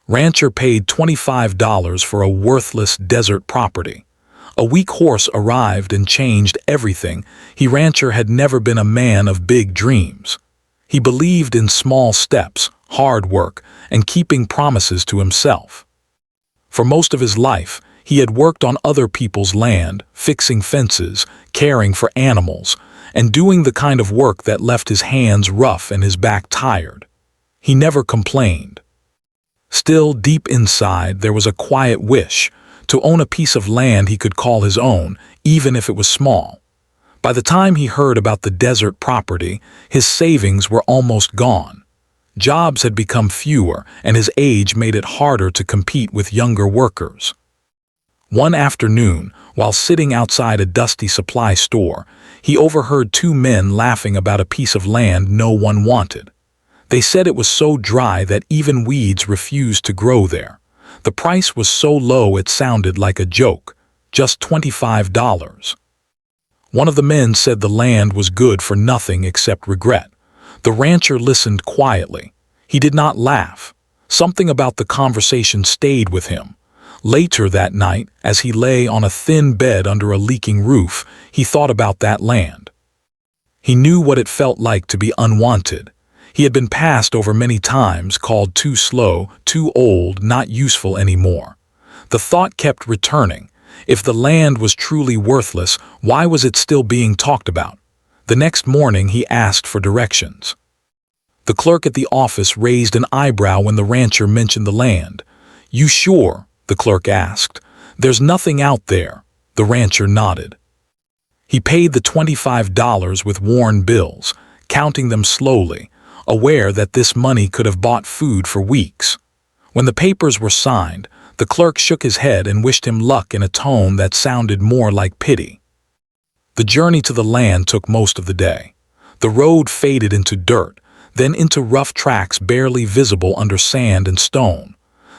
Rancher paid $25 for a worthless desert property. A weak horse arrived and changed everything. Rancher had never been a man of big dreams. He believed in small steps, hard work, and keeping promises to himself. For most of his life, he had worked on other people's land, fixing fences, caring for animals, and doing the kind of work that left his hands rough and his back tired. He never complained. Still, deep inside, there was a quiet wish to own a piece of land he could call his own, even if it was small. By the time he heard about the desert property, his savings were almost gone. Jobs had become fewer, and his age made it harder to compete with younger workers. One afternoon, while sitting outside a dusty supply store, he overheard two men laughing about a piece of land no one wanted. They said it was so dry that even weeds refused to grow there. The price was so low it sounded like a joke, just $25. One of the men said the land was good for nothing except regret. The rancher listened quietly. He did not laugh. Something about the conversation stayed with him. Later that night, as he lay on a thin bed under a leaking roof, he thought about that land. He knew what it felt like to be unwanted. He had been passed over many times, called too slow, too old, not useful anymore. The thought kept returning. If the land was truly worthless, why was it still being talked about? The next morning he asked for directions. The clerk at the office raised an eyebrow when the rancher mentioned the land. "You sure?" the clerk asked. "There's nothing out there." The rancher nodded. He paid the $25 with worn bills, counting them slowly, aware that this money could have bought food for weeks. When the papers were signed, the clerk shook his head and wished him luck in a tone that sounded more like pity. The journey to the land took most of the day. The road faded into dirt, then into rough tracks barely visible under sand and stone.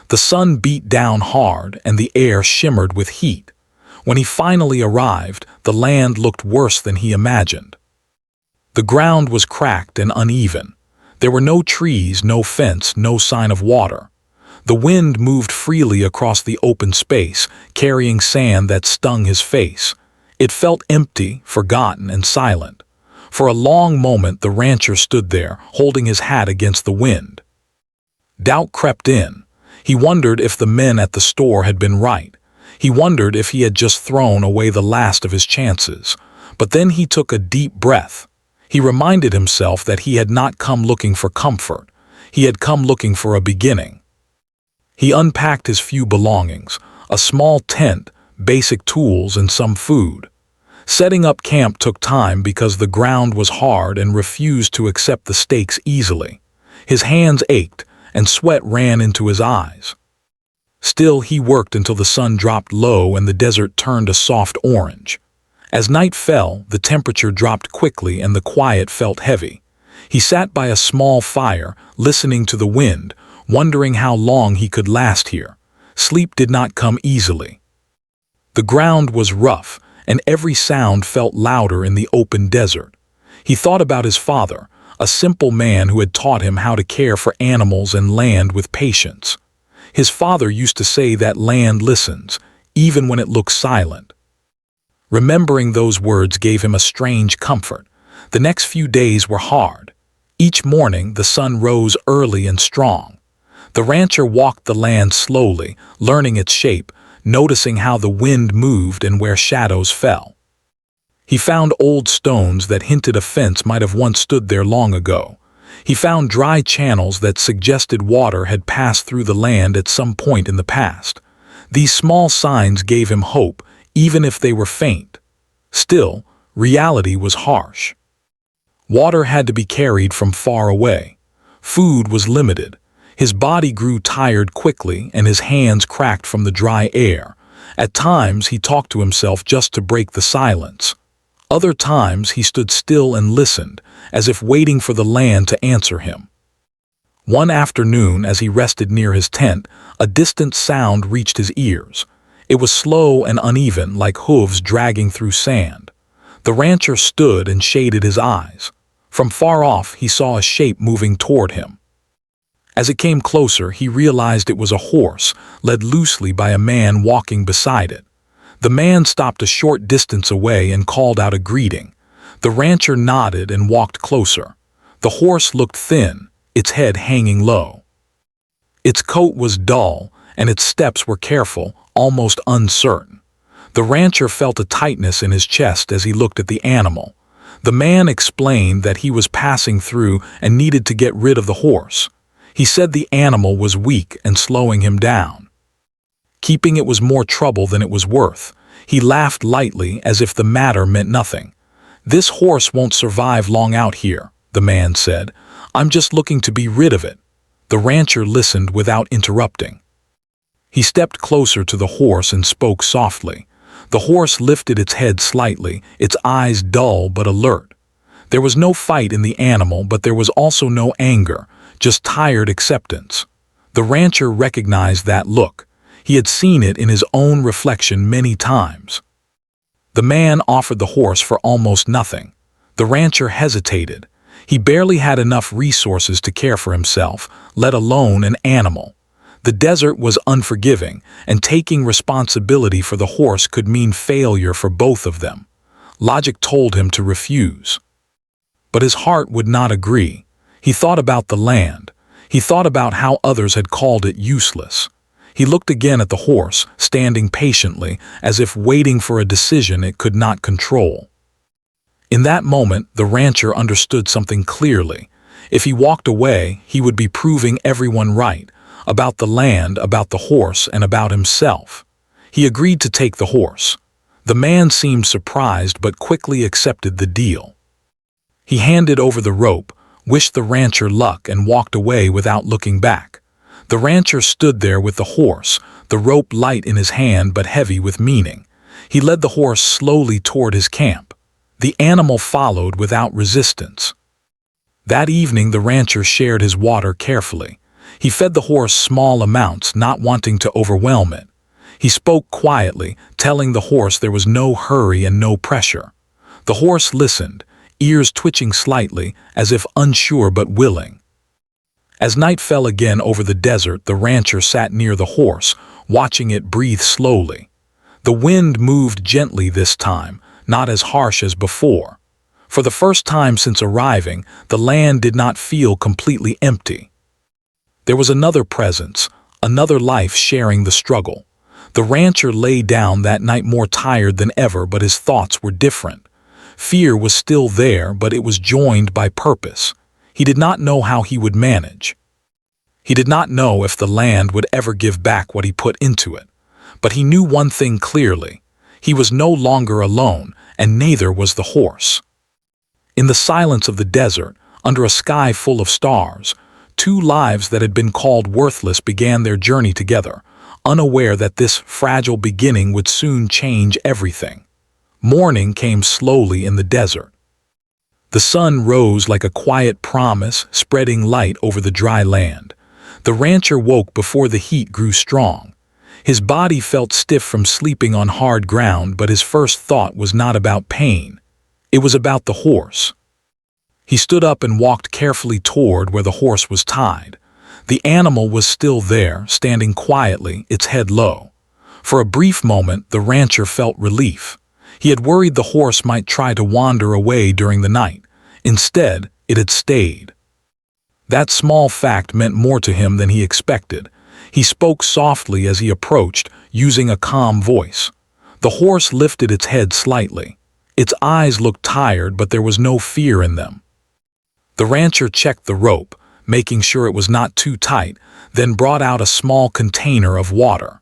The sun beat down hard and the air shimmered with heat. When he finally arrived, the land looked worse than he imagined. The ground was cracked and uneven. There were no trees, no fence, no sign of water. The wind moved freely across the open space, carrying sand that stung his face. It felt empty, forgotten, and silent. For a long moment the rancher stood there, holding his hat against the wind. Doubt crept in. He wondered if the men at the store had been right. He wondered if he had just thrown away the last of his chances. But then he took a deep breath. He reminded himself that he had not come looking for comfort. He had come looking for a beginning. He unpacked his few belongings, a small tent, basic tools, and some food. Setting up camp took time because the ground was hard and refused to accept the stakes easily. His hands ached, and sweat ran into his eyes. Still, he worked until the sun dropped low and the desert turned a soft orange. As night fell, the temperature dropped quickly and the quiet felt heavy. He sat by a small fire, listening to the wind, wondering how long he could last here. Sleep did not come easily. The ground was rough, and every sound felt louder in the open desert. He thought about his father, a simple man who had taught him how to care for animals and land with patience. His father used to say that land listens, even when it looks silent. Remembering those words gave him a strange comfort. The next few days were hard. Each morning the sun rose early and strong. The rancher walked the land slowly, learning its shape, noticing how the wind moved and where shadows fell. He found old stones that hinted a fence might have once stood there long ago. He found dry channels that suggested water had passed through the land at some point in the past. These small signs gave him hope, even if they were faint. Still, reality was harsh. Water had to be carried from far away. Food was limited. His body grew tired quickly and his hands cracked from the dry air. At times he talked to himself just to break the silence. Other times he stood still and listened, as if waiting for the land to answer him. One afternoon, as he rested near his tent, a distant sound reached his ears. It was slow and uneven, like hooves dragging through sand. The rancher stood and shaded his eyes. From far off he saw a shape moving toward him. As it came closer, he realized it was a horse, led loosely by a man walking beside it. The man stopped a short distance away and called out a greeting. The rancher nodded and walked closer. The horse looked thin, its head hanging low. Its coat was dull, and its steps were careful, almost uncertain. The rancher felt a tightness in his chest as he looked at the animal. The man explained that he was passing through and needed to get rid of the horse. He said the animal was weak and slowing him down. Keeping it was more trouble than it was worth. He laughed lightly as if the matter meant nothing. "This horse won't survive long out here," the man said. "I'm just looking to be rid of it." The rancher listened without interrupting. He stepped closer to the horse and spoke softly. The horse lifted its head slightly, its eyes dull but alert. There was no fight in the animal, but there was also no anger, just tired acceptance. The rancher recognized that look. He had seen it in his own reflection many times. The man offered the horse for almost nothing. The rancher hesitated. He barely had enough resources to care for himself, let alone an animal. The desert was unforgiving, and taking responsibility for the horse could mean failure for both of them. Logic told him to refuse. But his heart would not agree. He thought about the land. He thought about how others had called it useless. He looked again at the horse, standing patiently, as if waiting for a decision it could not control. In that moment, the rancher understood something clearly. If he walked away, he would be proving everyone right, about the land, about the horse, and about himself. He agreed to take the horse. The man seemed surprised but quickly accepted the deal. He handed over the rope, wished the rancher luck, and walked away without looking back. The rancher stood there with the horse, the rope light in his hand but heavy with meaning. He led the horse slowly toward his camp. The animal followed without resistance. That evening the rancher shared his water carefully. He fed the horse small amounts, not wanting to overwhelm it. He spoke quietly, telling the horse there was no hurry and no pressure. The horse listened, ears twitching slightly, as if unsure but willing. As night fell again over the desert, the rancher sat near the horse, watching it breathe slowly. The wind moved gently this time, not as harsh as before. For the first time since arriving, the land did not feel completely empty. There was another presence, another life sharing the struggle. The rancher lay down that night more tired than ever, but his thoughts were different. Fear was still there, but it was joined by purpose. He did not know how he would manage. He did not know if the land would ever give back what he put into it. But he knew one thing clearly. He was no longer alone, and neither was the horse. In the silence of the desert, under a sky full of stars, two lives that had been called worthless began their journey together, unaware that this fragile beginning would soon change everything. Morning came slowly in the desert. The sun rose like a quiet promise, spreading light over the dry land. The rancher woke before the heat grew strong. His body felt stiff from sleeping on hard ground, but his first thought was not about pain. It was about the horse. He stood up and walked carefully toward where the horse was tied. The animal was still there, standing quietly, its head low. For a brief moment, the rancher felt relief. He had worried the horse might try to wander away during the night. Instead, it had stayed. That small fact meant more to him than he expected. He spoke softly as he approached, using a calm voice. The horse lifted its head slightly. Its eyes looked tired, but there was no fear in them. The rancher checked the rope, making sure it was not too tight, then brought out a small container of water.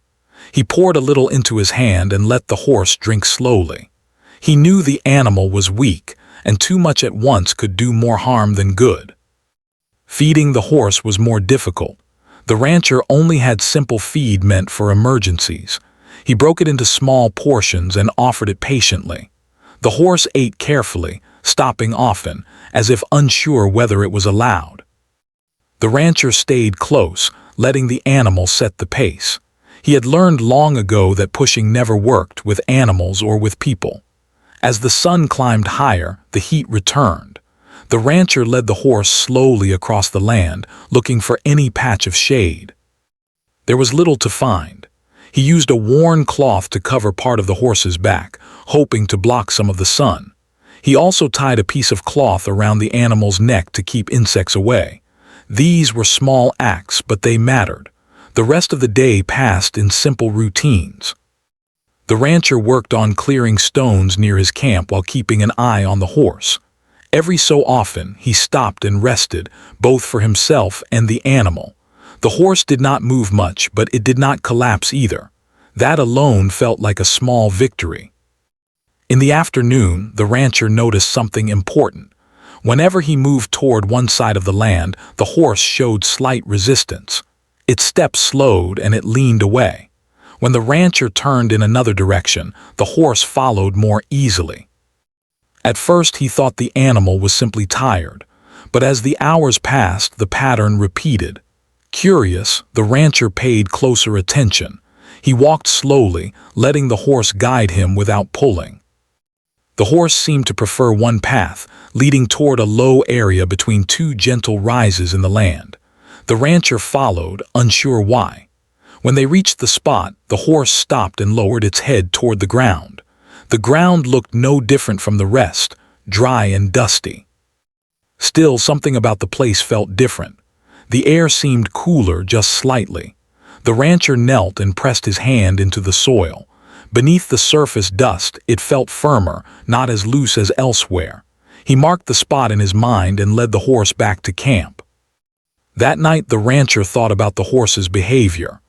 He poured a little into his hand and let the horse drink slowly. He knew the animal was weak, and too much at once could do more harm than good. Feeding the horse was more difficult. The rancher only had simple feed meant for emergencies. He broke it into small portions and offered it patiently. The horse ate carefully, stopping often, as if unsure whether it was allowed. The rancher stayed close, letting the animal set the pace. He had learned long ago that pushing never worked with animals or with people. As the sun climbed higher, the heat returned. The rancher led the horse slowly across the land, looking for any patch of shade. There was little to find. He used a worn cloth to cover part of the horse's back, hoping to block some of the sun. He also tied a piece of cloth around the animal's neck to keep insects away. These were small acts, but they mattered. The rest of the day passed in simple routines. The rancher worked on clearing stones near his camp while keeping an eye on the horse. Every so often, he stopped and rested, both for himself and the animal. The horse did not move much, but it did not collapse either. That alone felt like a small victory. In the afternoon, the rancher noticed something important. Whenever he moved toward one side of the land, the horse showed slight resistance. Its steps slowed and it leaned away. When the rancher turned in another direction, the horse followed more easily. At first he thought the animal was simply tired, but as the hours passed, the pattern repeated. Curious, the rancher paid closer attention. He walked slowly, letting the horse guide him without pulling. The horse seemed to prefer one path, leading toward a low area between two gentle rises in the land. The rancher followed, unsure why. When they reached the spot, the horse stopped and lowered its head toward the ground. The ground looked no different from the rest, dry and dusty. Still, something about the place felt different. The air seemed cooler just slightly. The rancher knelt and pressed his hand into the soil. Beneath the surface dust, it felt firmer, not as loose as elsewhere. He marked the spot in his mind and led the horse back to camp. That night, the rancher thought about the horse's behavior.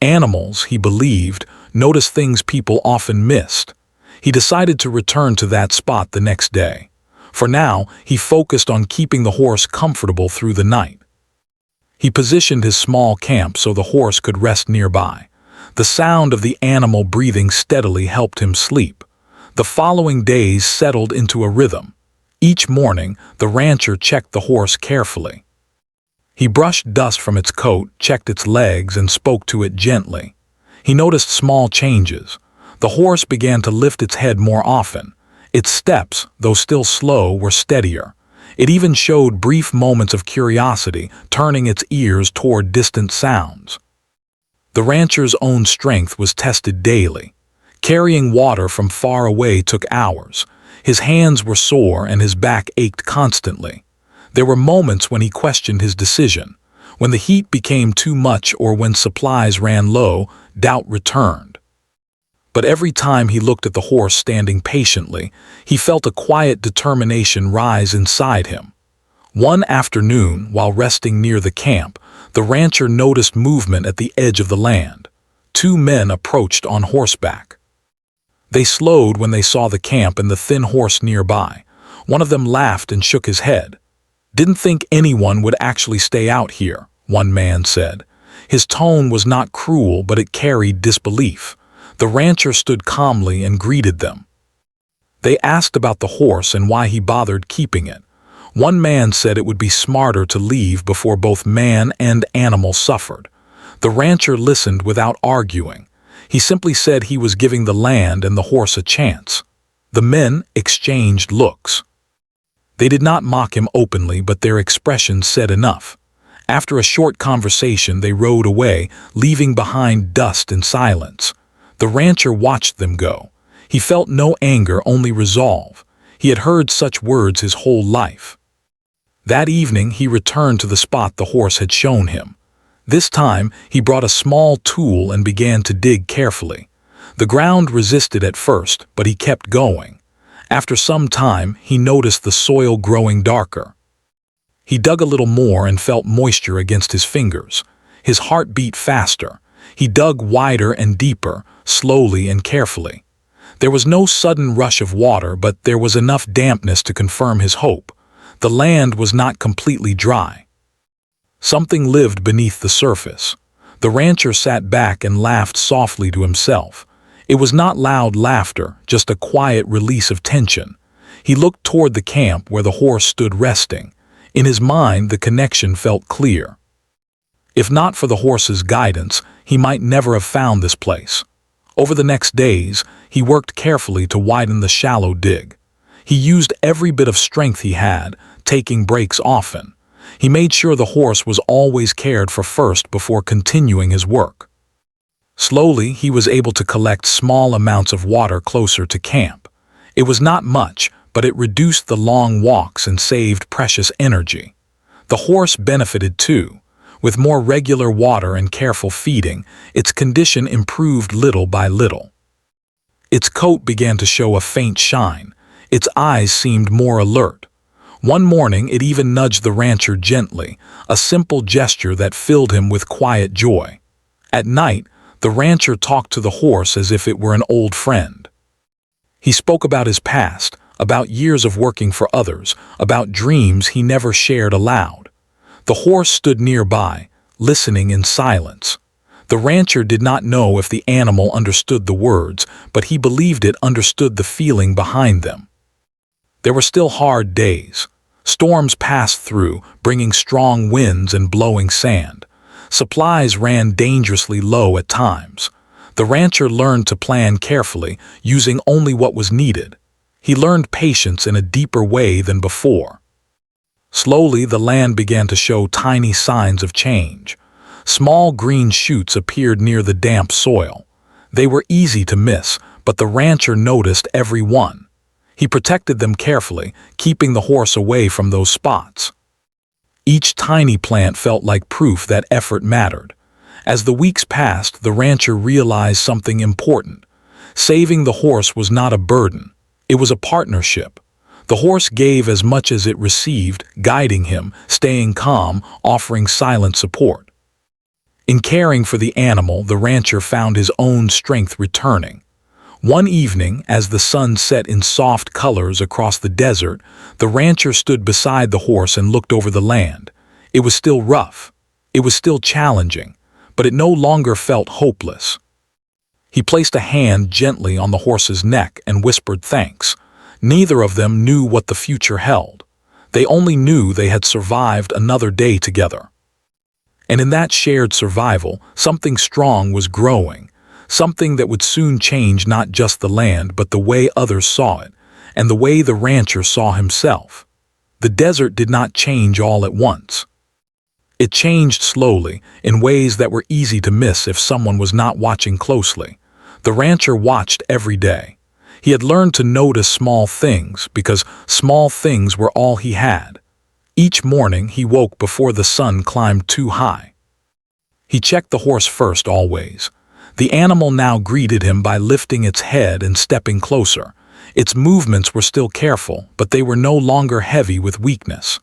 Animals, he believed, noticed things people often missed. He decided to return to that spot the next day. For now, he focused on keeping the horse comfortable through the night. He positioned his small camp so the horse could rest nearby. The sound of the animal breathing steadily helped him sleep. The following days settled into a rhythm. Each morning, the rancher checked the horse carefully. He brushed dust from its coat, checked its legs, and spoke to it gently. He noticed small changes. The horse began to lift its head more often. Its steps, though still slow, were steadier. It even showed brief moments of curiosity, turning its ears toward distant sounds. The rancher's own strength was tested daily. Carrying water from far away took hours. His hands were sore and his back ached constantly. There were moments when he questioned his decision. When the heat became too much or when supplies ran low, doubt returned. But every time he looked at the horse standing patiently, he felt a quiet determination rise inside him. One afternoon, while resting near the camp, the rancher noticed movement at the edge of the land. Two men approached on horseback. They slowed when they saw the camp and the thin horse nearby. One of them laughed and shook his head. "Didn't think anyone would actually stay out here," one man said. His tone was not cruel, but it carried disbelief. The rancher stood calmly and greeted them. They asked about the horse and why he bothered keeping it. One man said it would be smarter to leave before both man and animal suffered. The rancher listened without arguing. He simply said he was giving the land and the horse a chance. The men exchanged looks. They did not mock him openly, but their expressions said enough. After a short conversation, they rode away, leaving behind dust and silence. The rancher watched them go. He felt no anger, only resolve. He had heard such words his whole life. That evening, he returned to the spot the horse had shown him. This time, he brought a small tool and began to dig carefully. The ground resisted at first, but he kept going. After some time, he noticed the soil growing darker. He dug a little more and felt moisture against his fingers. His heart beat faster. He dug wider and deeper, slowly and carefully. There was no sudden rush of water, but there was enough dampness to confirm his hope. The land was not completely dry. Something lived beneath the surface. The rancher sat back and laughed softly to himself. It was not loud laughter, just a quiet release of tension. He looked toward the camp where the horse stood resting. In his mind, the connection felt clear. If not for the horse's guidance, he might never have found this place. Over the next days, he worked carefully to widen the shallow dig. He used every bit of strength he had, taking breaks often. He made sure the horse was always cared for first before continuing his work. Slowly, he was able to collect small amounts of water closer to camp. It was not much, but it reduced the long walks and saved precious energy. The horse benefited too. With more regular water and careful feeding, its condition improved little by little. Its coat began to show a faint shine. Its eyes seemed more alert. One morning, it even nudged the rancher gently, a simple gesture that filled him with quiet joy. At night, the rancher talked to the horse as if it were an old friend. He spoke about his past, about years of working for others, about dreams he never shared aloud. The horse stood nearby, listening in silence. The rancher did not know if the animal understood the words, but he believed it understood the feeling behind them. There were still hard days. Storms passed through, bringing strong winds and blowing sand. Supplies ran dangerously low at times. The rancher learned to plan carefully, using only what was needed. He learned patience in a deeper way than before. Slowly, the land began to show tiny signs of change. Small green shoots appeared near the damp soil. They were easy to miss, but the rancher noticed every one. He protected them carefully, keeping the horse away from those spots. Each tiny plant felt like proof that effort mattered. As the weeks passed, the rancher realized something important. Saving the horse was not a burden. It was a partnership. The horse gave as much as it received, guiding him, staying calm, offering silent support. In caring for the animal, the rancher found his own strength returning. One evening, as the sun set in soft colors across the desert, the rancher stood beside the horse and looked over the land. It was still rough. It was still challenging, but it no longer felt hopeless. He placed a hand gently on the horse's neck and whispered thanks. Neither of them knew what the future held. They only knew they had survived another day together. And in that shared survival, something strong was growing, something that would soon change not just the land but the way others saw it, and the way the rancher saw himself. The desert did not change all at once. It changed slowly, in ways that were easy to miss if someone was not watching closely. The rancher watched every day. He had learned to notice small things because small things were all he had. Each morning he woke before the sun climbed too high. He checked the horse first always. The animal now greeted him by lifting its head and stepping closer. Its movements were still careful, but they were no longer heavy with weakness.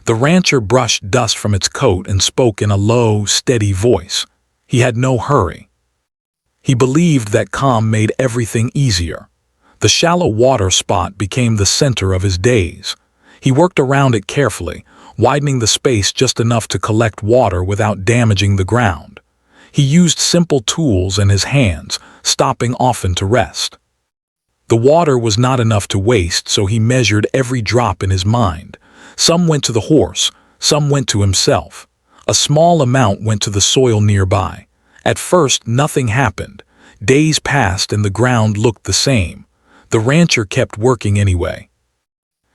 The rancher brushed dust from its coat and spoke in a low, steady voice. He had no hurry. He believed that calm made everything easier. The shallow water spot became the center of his days. He worked around it carefully, widening the space just enough to collect water without damaging the ground. He used simple tools in his hands, stopping often to rest. The water was not enough to waste, so he measured every drop in his mind. Some went to the horse, some went to himself. A small amount went to the soil nearby. At first, nothing happened. Days passed and the ground looked the same. The rancher kept working anyway.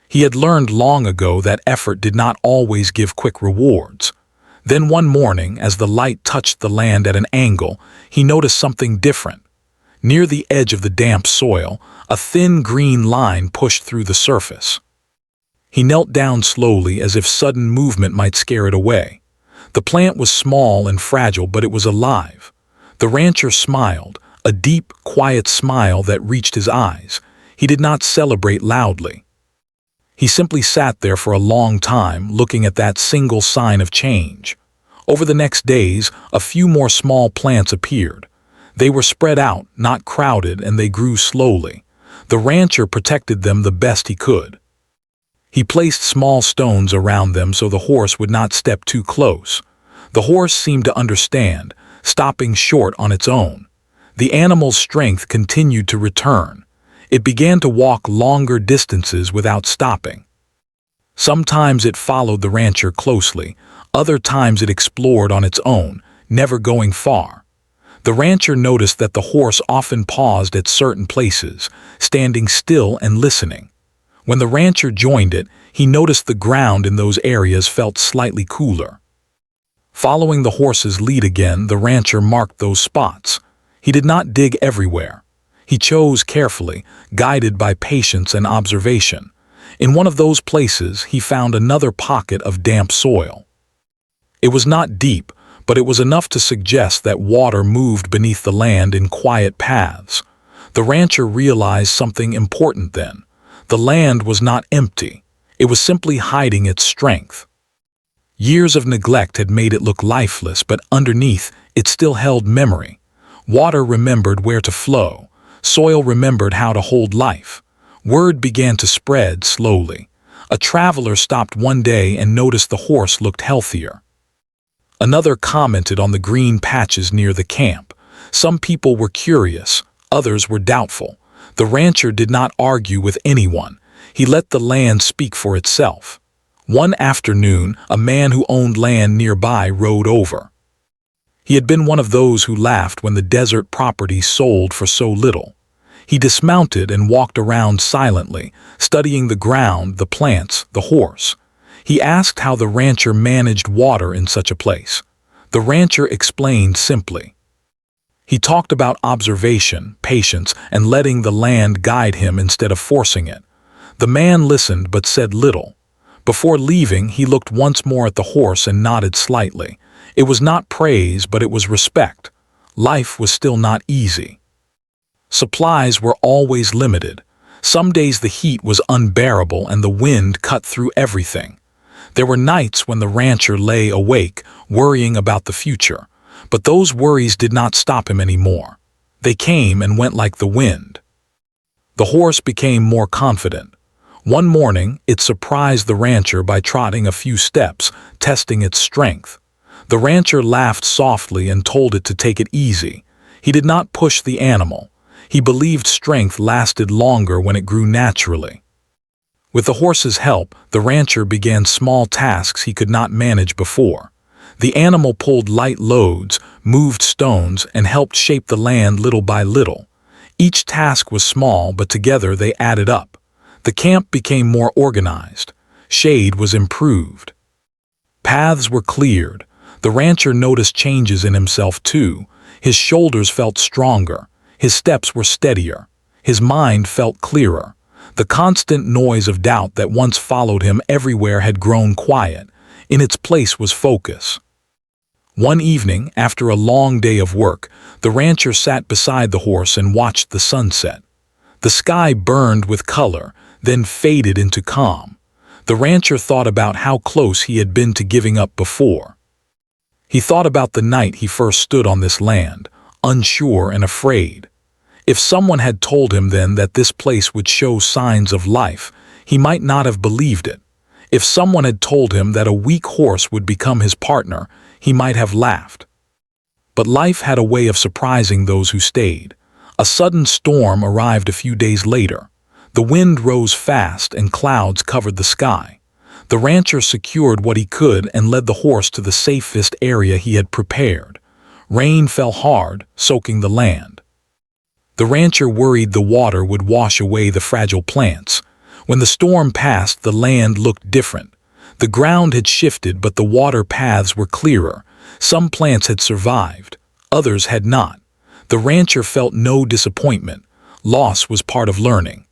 He had learned long ago that effort did not always give quick rewards. Then one morning, as the light touched the land at an angle, he noticed something different. Near the edge of the damp soil, a thin green line pushed through the surface. He knelt down slowly as if sudden movement might scare it away. The plant was small and fragile, but it was alive. The rancher smiled, a deep, quiet smile that reached his eyes. He did not celebrate loudly. He simply sat there for a long time, looking at that single sign of change. Over the next days, a few more small plants appeared. They were spread out, not crowded, and they grew slowly. The rancher protected them the best he could. He placed small stones around them so the horse would not step too close. The horse seemed to understand, stopping short on its own. The animal's strength continued to return. It began to walk longer distances without stopping. Sometimes it followed the rancher closely, other times it explored on its own, never going far. The rancher noticed that the horse often paused at certain places, standing still and listening. When the rancher joined it, he noticed the ground in those areas felt slightly cooler. Following the horse's lead again, the rancher marked those spots. He did not dig everywhere. He chose carefully, guided by patience and observation. In one of those places, he found another pocket of damp soil. It was not deep, but it was enough to suggest that water moved beneath the land in quiet paths. The rancher realized something important then. The land was not empty. It was simply hiding its strength. Years of neglect had made it look lifeless, but underneath, it still held memory. Water remembered where to flow. Soil remembered how to hold life. Word began to spread slowly. A traveler stopped one day and noticed the horse looked healthier. Another commented on the green patches near the camp. Some people were curious, others were doubtful. The rancher did not argue with anyone. He let the land speak for itself. One afternoon, a man who owned land nearby rode over. He had been one of those who laughed when the desert property sold for so little. He dismounted and walked around silently, studying the ground, the plants, the horse. He asked how the rancher managed water in such a place. The rancher explained simply. He talked about observation, patience, and letting the land guide him instead of forcing it. The man listened but said little. Before leaving, he looked once more at the horse and nodded slightly. It was not praise, but it was respect. Life was still not easy. Supplies were always limited. Some days the heat was unbearable and the wind cut through everything. There were nights when the rancher lay awake, worrying about the future. But those worries did not stop him anymore. They came and went like the wind. The horse became more confident. One morning, it surprised the rancher by trotting a few steps, testing its strength. The rancher laughed softly and told it to take it easy. He did not push the animal. He believed strength lasted longer when it grew naturally. With the horse's help, the rancher began small tasks he could not manage before. The animal pulled light loads, moved stones, and helped shape the land little by little. Each task was small, but together they added up. The camp became more organized. Shade was improved. Paths were cleared. The rancher noticed changes in himself too. His shoulders felt stronger. His steps were steadier. His mind felt clearer. The constant noise of doubt that once followed him everywhere had grown quiet. In its place was focus. One evening, after a long day of work, the rancher sat beside the horse and watched the sunset. The sky burned with color, then faded into calm. The rancher thought about how close he had been to giving up before. He thought about the night he first stood on this land, unsure and afraid. If someone had told him then that this place would show signs of life, he might not have believed it. If someone had told him that a weak horse would become his partner, he might have laughed. But life had a way of surprising those who stayed. A sudden storm arrived a few days later. The wind rose fast and clouds covered the sky. The rancher secured what he could and led the horse to the safest area he had prepared. Rain fell hard, soaking the land. The rancher worried the water would wash away the fragile plants. When the storm passed, the land looked different. The ground had shifted, but the water paths were clearer. Some plants had survived, others had not. The rancher felt no disappointment. Loss was part of learning.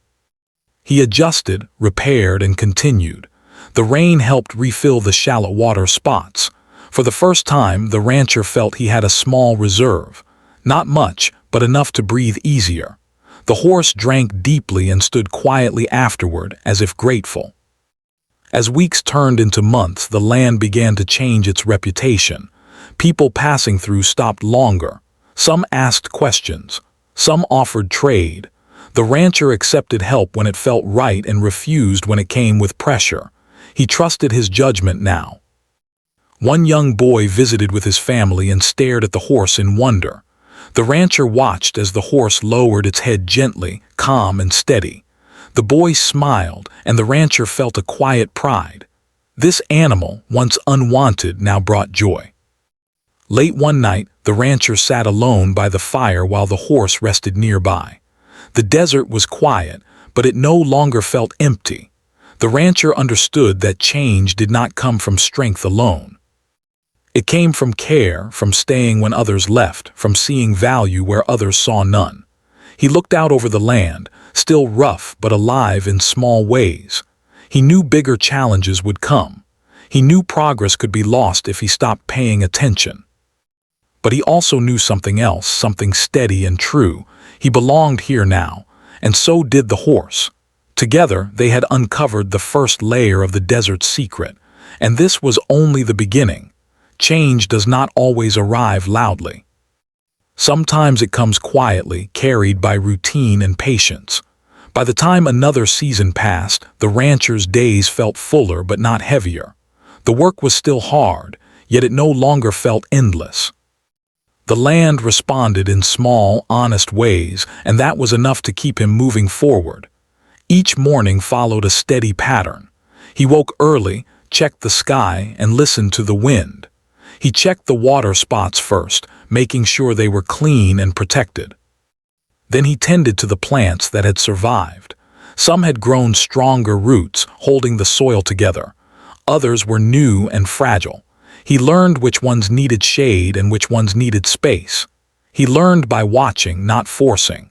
He adjusted, repaired, and continued. The rain helped refill the shallow water spots. For the first time, the rancher felt he had a small reserve. Not much, but enough to breathe easier. The horse drank deeply and stood quietly afterward, as if grateful. As weeks turned into months, the land began to change its reputation. People passing through stopped longer. Some asked questions. Some offered trade. The rancher accepted help when it felt right and refused when it came with pressure. He trusted his judgment now. One young boy visited with his family and stared at the horse in wonder. The rancher watched as the horse lowered its head gently, calm and steady. The boy smiled, and the rancher felt a quiet pride. This animal, once unwanted, now brought joy. Late one night, the rancher sat alone by the fire while the horse rested nearby. The desert was quiet, but it no longer felt empty. The rancher understood that change did not come from strength alone. It came from care, from staying when others left, from seeing value where others saw none. He looked out over the land, still rough but alive in small ways. He knew bigger challenges would come. He knew progress could be lost if he stopped paying attention. But he also knew something else, something steady and true. He belonged here now, and so did the horse. Together, they had uncovered the first layer of the desert's secret, and this was only the beginning. Change does not always arrive loudly. Sometimes it comes quietly, carried by routine and patience. By the time another season passed, the rancher's days felt fuller but not heavier. The work was still hard, yet it no longer felt endless. The land responded in small, honest ways, and that was enough to keep him moving forward. Each morning followed a steady pattern. He woke early, checked the sky, and listened to the wind. He checked the water spots first, making sure they were clean and protected. Then he tended to the plants that had survived. Some had grown stronger roots, holding the soil together. Others were new and fragile. He learned which ones needed shade and which ones needed space. He learned by watching, not forcing.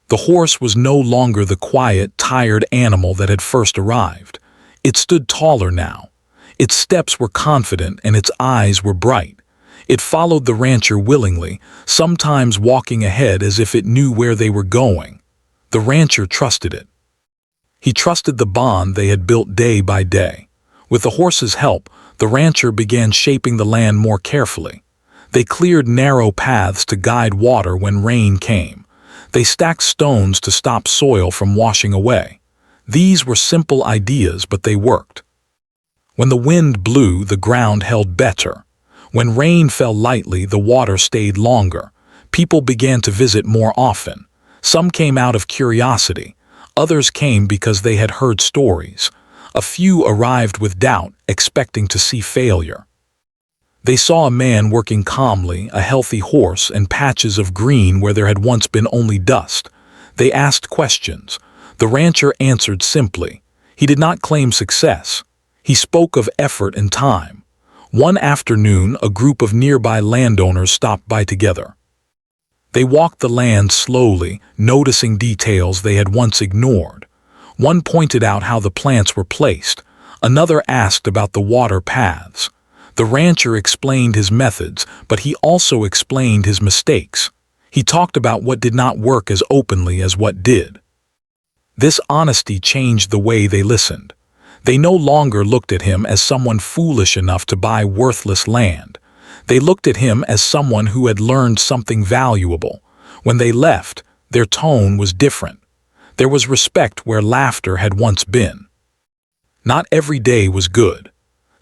The horse was no longer the quiet, tired animal that had first arrived. It stood taller now. Its steps were confident and its eyes were bright. It followed the rancher willingly, sometimes walking ahead as if it knew where they were going. The rancher trusted it. He trusted the bond they had built day by day. With the horse's help, the rancher began shaping the land more carefully. They cleared narrow paths to guide water when rain came. They stacked stones to stop soil from washing away. These were simple ideas, but they worked. When the wind blew, the ground held better. When rain fell lightly, the water stayed longer. People began to visit more often. Some came out of curiosity. Others came because they had heard stories. A few arrived with doubt, expecting to see failure. They saw a man working calmly, a healthy horse, and patches of green where there had once been only dust. They asked questions. The rancher answered simply. He did not claim success. He spoke of effort and time. One afternoon, a group of nearby landowners stopped by together. They walked the land slowly, noticing details they had once ignored. One pointed out how the plants were placed. Another asked about the water paths. The rancher explained his methods, but he also explained his mistakes. He talked about what did not work as openly as what did. This honesty changed the way they listened. They no longer looked at him as someone foolish enough to buy worthless land. They looked at him as someone who had learned something valuable. When they left, their tone was different. There was respect where laughter had once been. Not every day was good.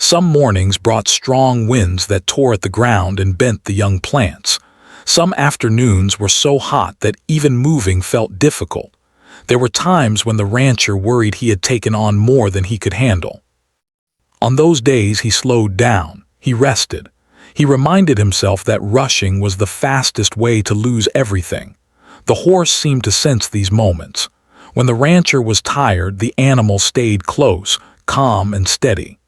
Some mornings brought strong winds that tore at the ground and bent the young plants. Some afternoons were so hot that even moving felt difficult. There were times when the rancher worried he had taken on more than he could handle. On those days he slowed down, he rested. He reminded himself that rushing was the fastest way to lose everything. The horse seemed to sense these moments. When the rancher was tired, the animal stayed close, calm and steady.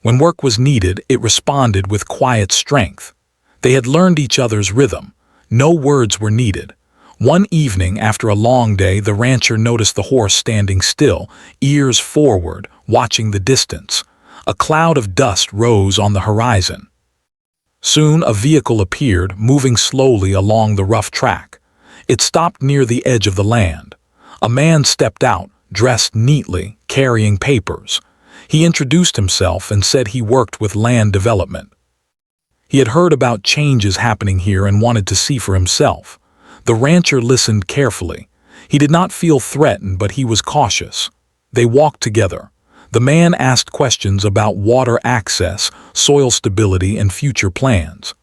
When work was needed, it responded with quiet strength. They had learned each other's rhythm. No words were needed. One evening, after a long day, the rancher noticed the horse standing still, ears forward, watching the distance. A cloud of dust rose on the horizon. Soon a vehicle appeared, moving slowly along the rough track. It stopped near the edge of the land. A man stepped out, dressed neatly, carrying papers. He introduced himself and said he worked with land development. He had heard about changes happening here and wanted to see for himself. The rancher listened carefully. He did not feel threatened, but he was cautious. They walked together. The man asked questions about water access, soil stability, and future plans.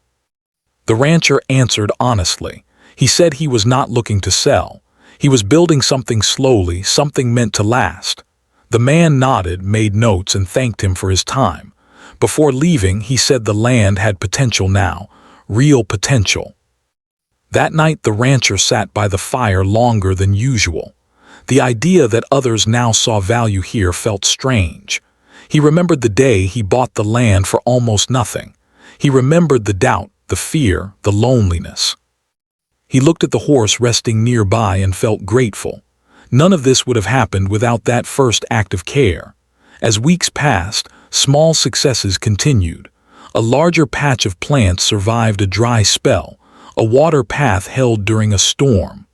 The rancher answered honestly. He said he was not looking to sell. He was building something slowly, something meant to last. The man nodded, made notes, and thanked him for his time. Before leaving, he said the land had potential now, real potential. That night the rancher sat by the fire longer than usual. The idea that others now saw value here felt strange. He remembered the day he bought the land for almost nothing. He remembered the doubt, the fear, the loneliness. He looked at the horse resting nearby and felt grateful. None of this would have happened without that first act of care. As weeks passed, small successes continued. A larger patch of plants survived a dry spell, a water path held during a storm.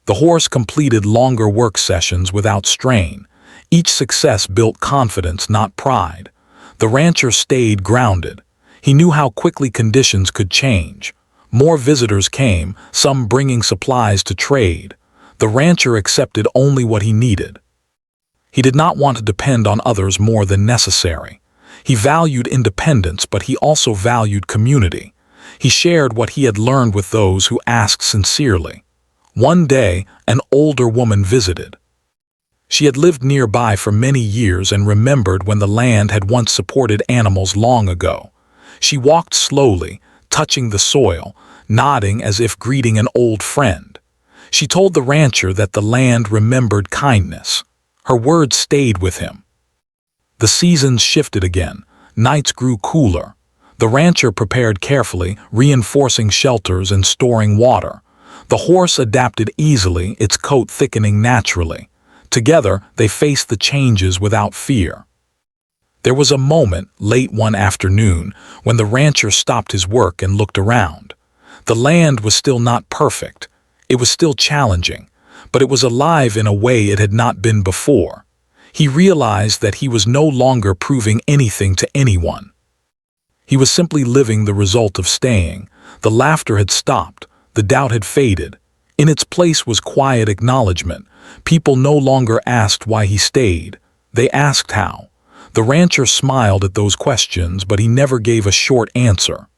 The horse completed longer work sessions without strain. Each success built confidence, not pride. The rancher stayed grounded. He knew how quickly conditions could change. More visitors came, some bringing supplies to trade. The rancher accepted only what he needed. He did not want to depend on others more than necessary. He valued independence, but he also valued community. He shared what he had learned with those who asked sincerely. One day, an older woman visited. She had lived nearby for many years and remembered when the land had once supported animals long ago. She walked slowly, touching the soil, nodding as if greeting an old friend. She told the rancher that the land remembered kindness. Her words stayed with him. The seasons shifted again. Nights grew cooler. The rancher prepared carefully, reinforcing shelters and storing water. The horse adapted easily, its coat thickening naturally. Together, they faced the changes without fear. There was a moment, late one afternoon, when the rancher stopped his work and looked around. The land was still not perfect. It was still challenging, but it was alive in a way it had not been before. He realized that he was no longer proving anything to anyone. He was simply living the result of staying. The laughter had stopped. The doubt had faded. In its place was quiet acknowledgement. People no longer asked why he stayed. They asked how. The rancher smiled at those questions, but he never gave a short answer.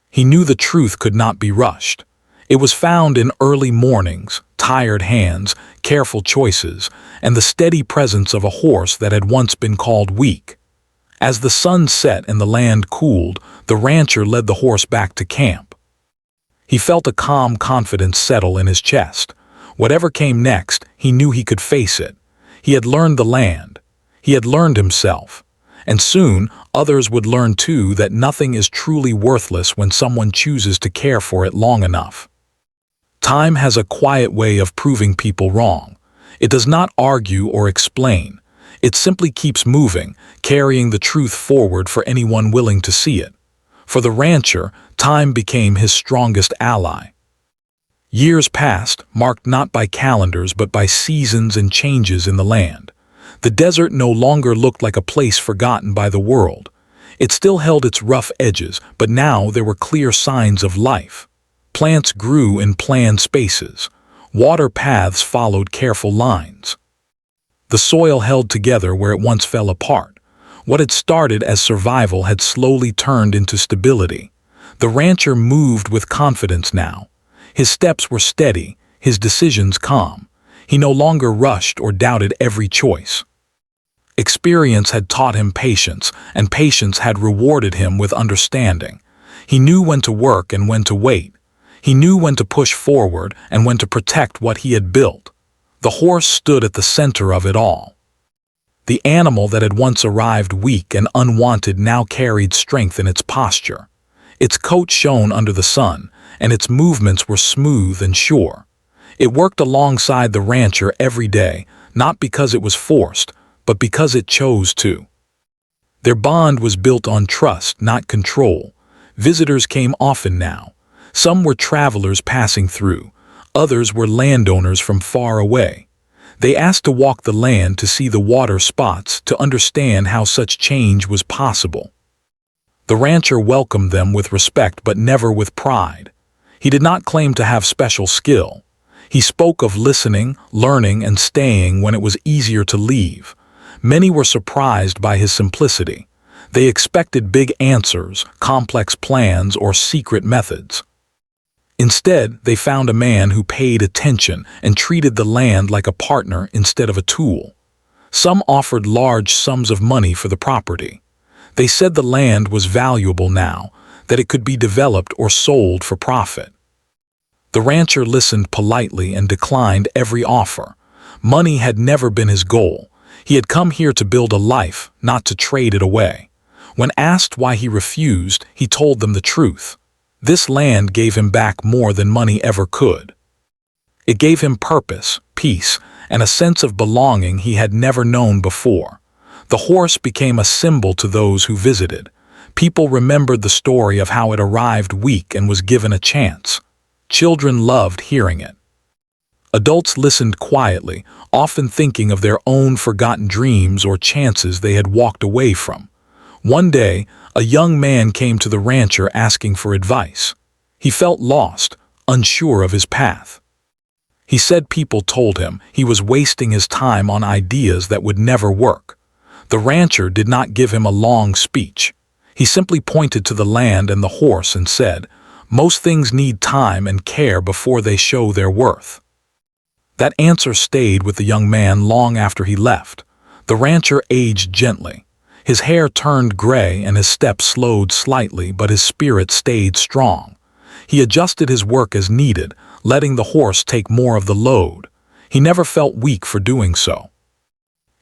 He knew the truth could not be rushed. It was found in early mornings, tired hands, careful choices, and the steady presence of a horse that had once been called weak. As the sun set and the land cooled, the rancher led the horse back to camp. He felt a calm confidence settle in his chest. Whatever came next, he knew he could face it. He had learned the land. He had learned himself. And soon, others would learn too that nothing is truly worthless when someone chooses to care for it long enough. Time has a quiet way of proving people wrong. It does not argue or explain. It simply keeps moving, carrying the truth forward for anyone willing to see it. For the rancher, time became his strongest ally. Years passed, marked not by calendars but by seasons and changes in the land. The desert no longer looked like a place forgotten by the world. It still held its rough edges, but now there were clear signs of life. Plants grew in planned spaces. Water paths followed careful lines. The soil held together where it once fell apart. What had started as survival had slowly turned into stability. The rancher moved with confidence now. His steps were steady, his decisions calm. He no longer rushed or doubted every choice. Experience had taught him patience, and patience had rewarded him with understanding. He knew when to work and when to wait. He knew when to push forward and when to protect what he had built. The horse stood at the center of it all. The animal that had once arrived weak and unwanted now carried strength in its posture. Its coat shone under the sun, and its movements were smooth and sure. It worked alongside the rancher every day, not because it was forced, but because it chose to. Their bond was built on trust, not control. Visitors came often now. Some were travelers passing through. Others were landowners from far away. They asked to walk the land to see the water spots, to understand how such change was possible. The rancher welcomed them with respect but never with pride. He did not claim to have special skill. He spoke of listening, learning, and staying when it was easier to leave. Many were surprised by his simplicity. They expected big answers, complex plans, or secret methods. Instead, they found a man who paid attention and treated the land like a partner instead of a tool. Some offered large sums of money for the property. They said the land was valuable now, that it could be developed or sold for profit. The rancher listened politely and declined every offer, Money had never been his goal. He had come here to build a life, not to trade it away. When asked why he refused, he told them the truth. This land gave him back more than money ever could. It gave him purpose, peace, and a sense of belonging he had never known before. The horse became a symbol to those who visited. People remembered the story of how it arrived weak and was given a chance. Children loved hearing it. Adults listened quietly, often thinking of their own forgotten dreams or chances they had walked away from. One day, a young man came to the rancher asking for advice. He felt lost, unsure of his path. He said people told him he was wasting his time on ideas that would never work. The rancher did not give him a long speech. He simply pointed to the land and the horse and said, "Most things need time and care before they show their worth." That answer stayed with the young man long after he left. The rancher aged gently. His hair turned gray and his steps slowed slightly, but his spirit stayed strong. He adjusted his work as needed, letting the horse take more of the load. He never felt weak for doing so.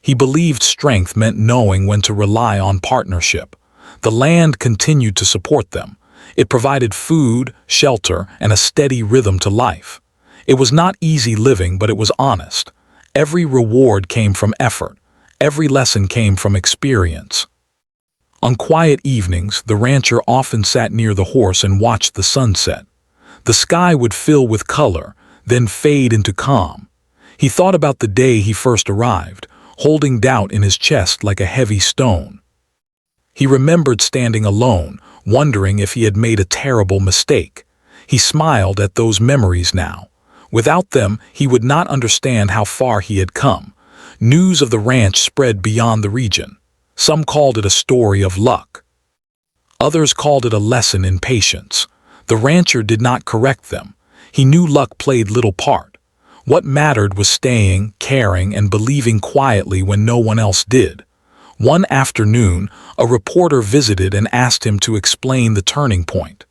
He believed strength meant knowing when to rely on partnership. The land continued to support them. It provided food, shelter, and a steady rhythm to life. It was not easy living, but it was honest. Every reward came from effort. Every lesson came from experience. On quiet evenings, the rancher often sat near the horse and watched the sunset. The sky would fill with color, then fade into calm. He thought about the day he first arrived, holding doubt in his chest like a heavy stone. He remembered standing alone, wondering if he had made a terrible mistake. He smiled at those memories now. Without them, he would not understand how far he had come. News of the ranch spread beyond the region. Some called it a story of luck. Others called it a lesson in patience. The rancher did not correct them. He knew luck played little part. What mattered was staying, caring, and believing quietly when no one else did. One afternoon, a reporter visited and asked him to explain the turning point.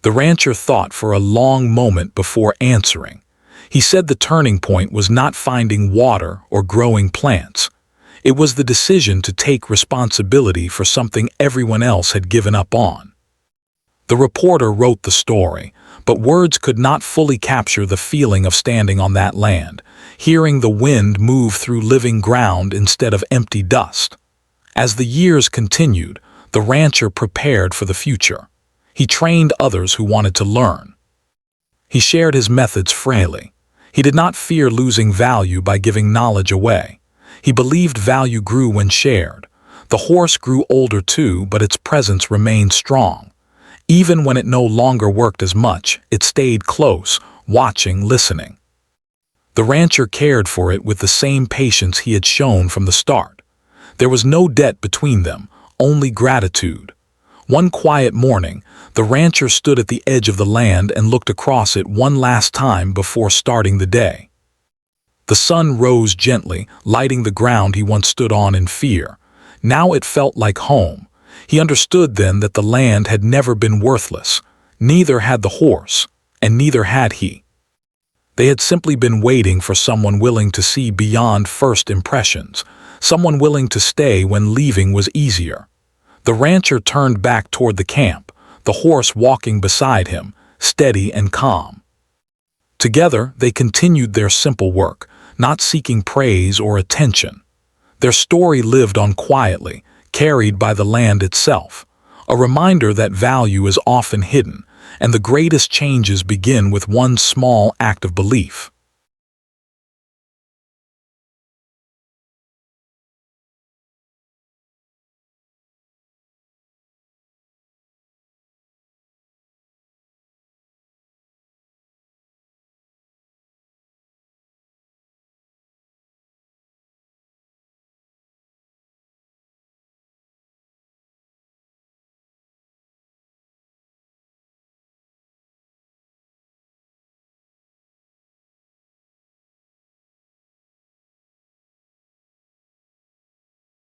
The rancher thought for a long moment before answering. He said the turning point was not finding water or growing plants. It was the decision to take responsibility for something everyone else had given up on. The reporter wrote the story, but words could not fully capture the feeling of standing on that land, hearing the wind move through living ground instead of empty dust. As the years continued, the rancher prepared for the future. He trained others who wanted to learn. He shared his methods freely. He did not fear losing value by giving knowledge away. He believed value grew when shared. The horse grew older too, but its presence remained strong. Even when it no longer worked as much, it stayed close, watching, listening. The rancher cared for it with the same patience he had shown from the start. There was no debt between them, only gratitude. One quiet morning, the rancher stood at the edge of the land and looked across it one last time before starting the day. The sun rose gently, lighting the ground he once stood on in fear. Now it felt like home. He understood then that the land had never been worthless. Neither had the horse, and neither had he. They had simply been waiting for someone willing to see beyond first impressions, someone willing to stay when leaving was easier. The rancher turned back toward the camp, the horse walking beside him, steady and calm. Together, they continued their simple work, not seeking praise or attention. Their story lived on quietly, carried by the land itself, a reminder that value is often hidden, and the greatest changes begin with one small act of belief.